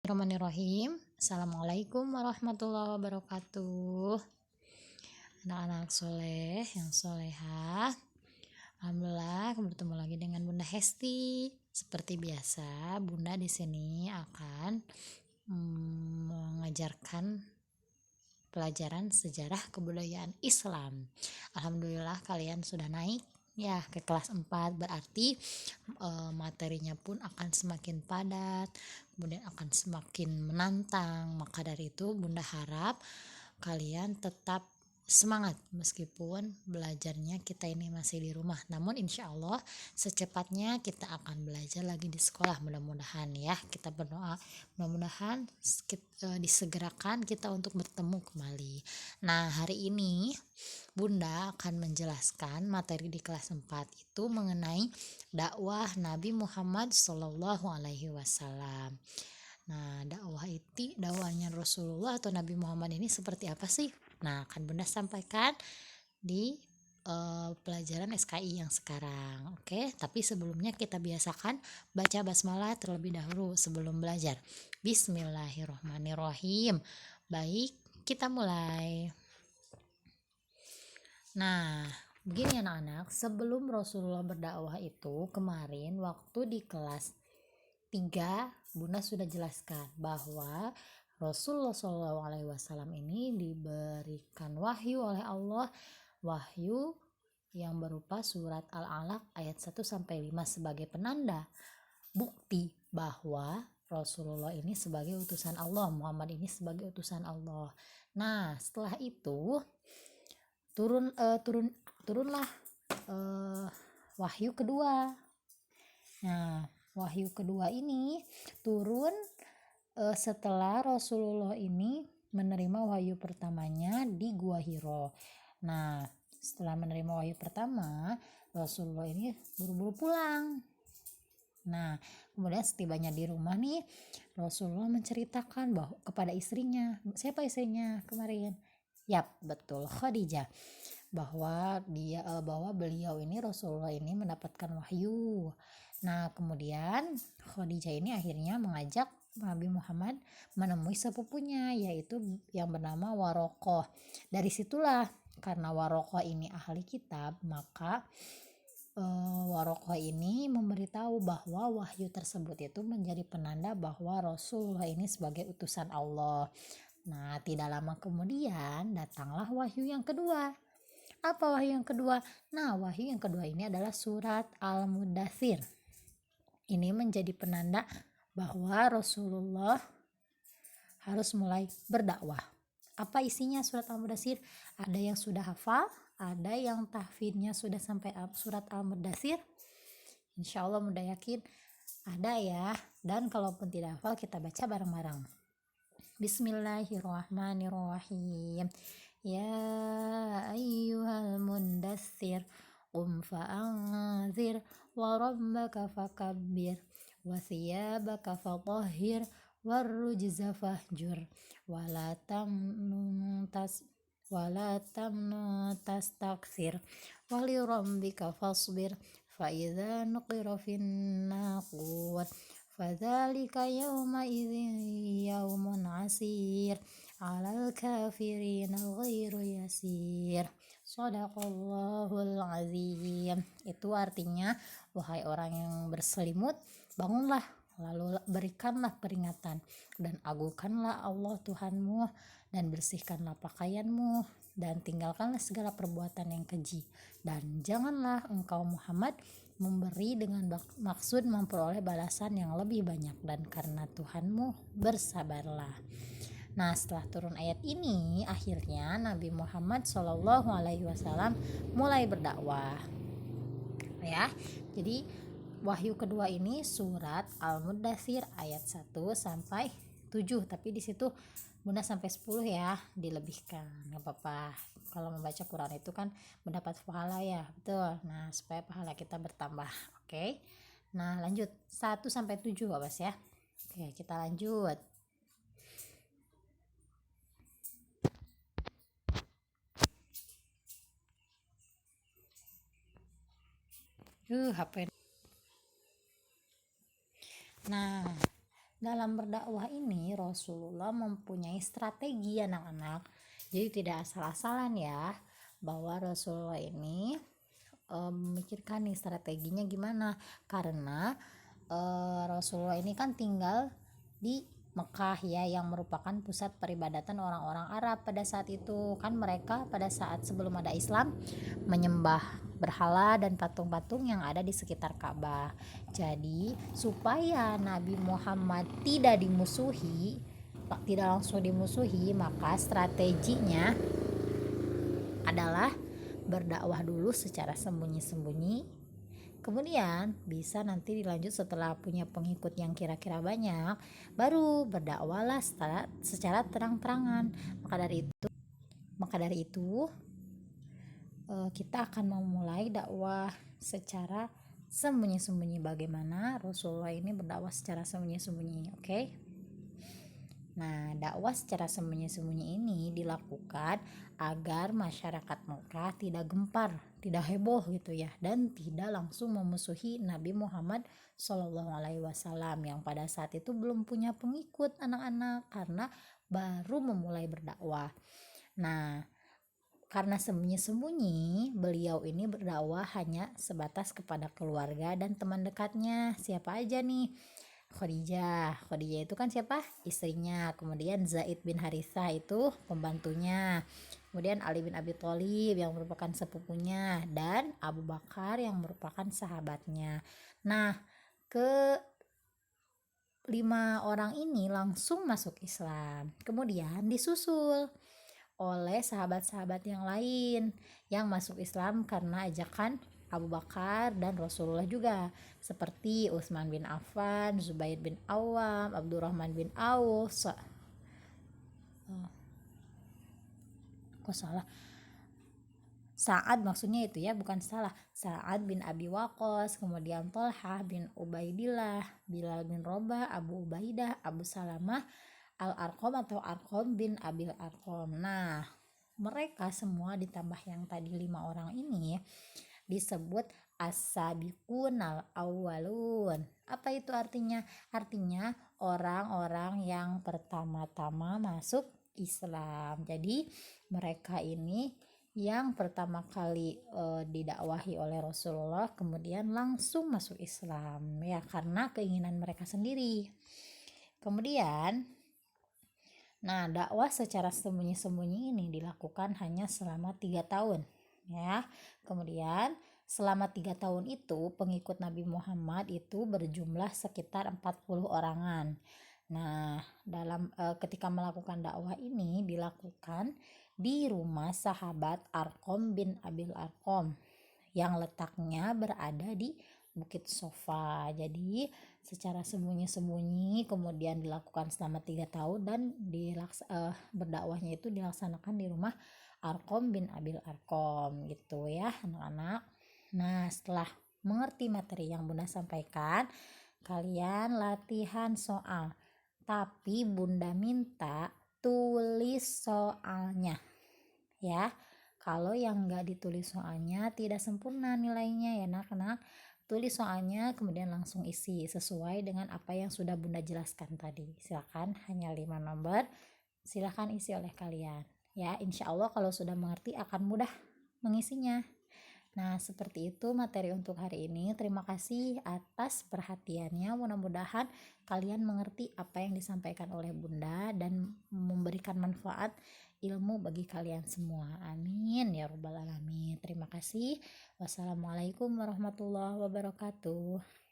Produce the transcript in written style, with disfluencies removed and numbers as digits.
Bismillahirrahmanirrahim. Assalamualaikum warahmatullahi wabarakatuh. Anak-anak soleh yang solehah, alhamdulillah bertemu lagi dengan Bunda Hesti. Seperti biasa, Bunda di sini akan mengajarkan pelajaran sejarah kebudayaan Islam. Alhamdulillah kalian sudah naik ya ke kelas 4, berarti materinya pun akan semakin padat, kemudian akan semakin menantang. Maka dari itu Bunda harap kalian tetap semangat meskipun belajarnya kita ini masih di rumah, namun insya Allah secepatnya kita akan belajar lagi di sekolah. Mudah-mudahan ya, kita berdoa mudah-mudahan disegerakan kita untuk bertemu kembali. Nah, hari ini Bunda akan menjelaskan materi di kelas 4 itu mengenai dakwah Nabi Muhammad Shallallahu Alaihi Wasallam. Nah, dakwahnya Rasulullah atau Nabi Muhammad ini seperti apa sih? Nah, akan Bunda sampaikan di pelajaran SKI yang sekarang. Oke, tapi sebelumnya kita biasakan baca basmalah terlebih dahulu sebelum belajar. Bismillahirrahmanirrahim. Baik, kita mulai. Nah, begini anak-anak, sebelum Rasulullah berdakwah itu kemarin waktu di kelas 3 Bunda sudah jelaskan bahwa Rasulullah SAW ini diberikan wahyu oleh Allah, wahyu yang berupa surat Al-Alaq ayat 1-5 sebagai penanda bukti bahwa Rasulullah ini sebagai utusan Allah, Muhammad ini sebagai utusan Allah. Nah, setelah itu turunlah wahyu kedua. Nah, wahyu kedua ini turun setelah Rasulullah ini menerima wahyu pertamanya di Gua Hiro. Nah, setelah menerima wahyu pertama, Rasulullah ini buru-buru pulang. Nah, kemudian setibanya di rumah nih, Rasulullah menceritakan bahwa kepada istrinya, siapa istrinya kemarin? Yap, betul, Khadijah. Bahwa beliau ini, Rasulullah ini mendapatkan wahyu. Nah, kemudian Khadijah ini akhirnya mengajak Nabi Muhammad menemui sepupunya, yaitu yang bernama Warokoh. Dari situlah, karena Warokoh ini ahli kitab, maka Warokoh ini memberitahu bahwa wahyu tersebut itu menjadi penanda bahwa Rasulullah ini sebagai utusan Allah. Nah, tidak lama kemudian datanglah wahyu yang kedua. Apa wahyu yang kedua? Nah, wahyu yang kedua ini adalah surat Al-Mudaththir. Ini menjadi penanda bahwa Rasulullah harus mulai berdakwah. Apa isinya surat Al-Mudaththir? Ada yang sudah hafal, ada yang tahfidnya sudah sampai surat Al-Mudaththir. Insya Allah mudah yakin ada ya. Dan kalaupun tidak hafal, kita baca bareng-bareng. Bismillahirrahmanirrahim. Ya ayyuhal mundaththir qum fa'anzir wa rabbaka fakabbir wa thiyabaka fatahhir warrujza fahjur wala tamnun tastakthir wali rabbika fasbir fa idza nuqira fin naqur fadzalika yawma idzin yaumun asir alal kafirina ghairu yasir. Shadaqallahul azim. Itu artinya, wahai orang yang berselimut, bangunlah, lalu berikanlah peringatan, dan agungkanlah Allah Tuhanmu, dan bersihkanlah pakaianmu, dan tinggalkanlah segala perbuatan yang keji, dan janganlah engkau Muhammad memberi dengan maksud memperoleh balasan yang lebih banyak, dan karena Tuhanmu bersabarlah. Nah, setelah turun ayat ini, akhirnya Nabi Muhammad SAW mulai berdakwah. Ya, jadi wahyu kedua ini surat Al-Mudaththir ayat 1-7, tapi di situ Bunda sampai 10 ya, dilebihkan, nggak apa-apa. Kalau membaca Quran itu kan mendapat pahala ya, betul. Nah, supaya pahala kita bertambah, oke. Nah, lanjut 1-7 Babas ya. Oke, kita lanjut. HP. Nah, dalam berdakwah ini Rasulullah mempunyai strategi anak-anak. Jadi tidak asal-asalan ya, bahwa Rasulullah ini memikirkan nih strateginya gimana, karena Rasulullah ini kan tinggal di Mekah ya, yang merupakan pusat peribadatan orang-orang Arab pada saat itu. Kan mereka pada saat sebelum ada Islam menyembah berhala dan patung-patung yang ada di sekitar Ka'bah. Jadi supaya Nabi Muhammad tidak langsung dimusuhi, maka strateginya adalah berdakwah dulu secara sembunyi-sembunyi. Kemudian bisa nanti dilanjut setelah punya pengikut yang kira-kira banyak, baru berdakwahlah secara terang-terangan. Maka dari itu kita akan memulai dakwah secara sembunyi-sembunyi. Bagaimana Rasulullah ini berdakwah secara sembunyi-sembunyi, oke? Nah, dakwah secara sembunyi-sembunyi ini dilakukan agar masyarakat Mekah tidak gempar, tidak heboh gitu ya, dan tidak langsung memusuhi Nabi Muhammad SAW yang pada saat itu belum punya pengikut anak-anak karena baru memulai berdakwah. Nah, karena sembunyi-sembunyi, beliau ini berdakwah hanya sebatas kepada keluarga dan teman dekatnya. Siapa aja nih? Khadijah itu kan siapa? Istrinya. Kemudian Zaid bin Harithah itu pembantunya. Kemudian Ali bin Abi Thalib yang merupakan sepupunya, dan Abu Bakar yang merupakan sahabatnya. Nah, ke 5 orang ini langsung masuk Islam. Kemudian disusul oleh sahabat-sahabat yang lain yang masuk Islam karena ajakan Abu Bakar dan Rasulullah juga, seperti Utsman bin Affan, Zubair bin Awam, Abdurrahman bin Auf, Sa'ad maksudnya itu ya, bukan salah, Sa'ad bin Abi Waqqas, kemudian Thalhah bin Ubaidillah, Bilal bin Rabah, Abu Ubaidah, Abu Salamah, Al-Arqam atau Arqam bin Abil Arqam. Nah, mereka semua ditambah yang tadi 5 orang ini disebut as-sabiqun al-awwalun. Apa itu artinya? Artinya orang-orang yang pertama-tama masuk Islam. Jadi mereka ini yang pertama kali didakwahi oleh Rasulullah, kemudian langsung masuk Islam ya, karena keinginan mereka sendiri. Kemudian dakwah secara sembunyi-sembunyi ini dilakukan hanya selama 3 tahun ya. Kemudian selama 3 tahun itu pengikut Nabi Muhammad itu berjumlah sekitar 40 orangan. Nah, ketika melakukan dakwah ini dilakukan di rumah sahabat Arqam bin Abil Arqam yang letaknya berada di Bukit Sofa. Jadi secara sembunyi-sembunyi kemudian dilakukan selama 3 tahun, dan berdakwahnya itu dilaksanakan di rumah Arqam bin Abil Arqam gitu ya anak-anak. Nah, setelah mengerti materi yang Bunda sampaikan, kalian latihan soal, tapi Bunda minta tulis soalnya ya. Kalau yang nggak ditulis soalnya tidak sempurna nilainya ya anak-anak. Tulis soalnya kemudian langsung isi sesuai dengan apa yang sudah Bunda jelaskan tadi. Silakan, hanya 5 nomor, silakan isi oleh kalian ya. Insya Allah kalau sudah mengerti akan mudah mengisinya. Nah, seperti itu materi untuk hari ini. Terima kasih atas perhatiannya. Mudah-mudahan kalian mengerti apa yang disampaikan oleh Bunda dan memberikan manfaat ilmu bagi kalian semua. Amin ya rabbal alamin. Terima kasih. Wassalamualaikum warahmatullahi wabarakatuh.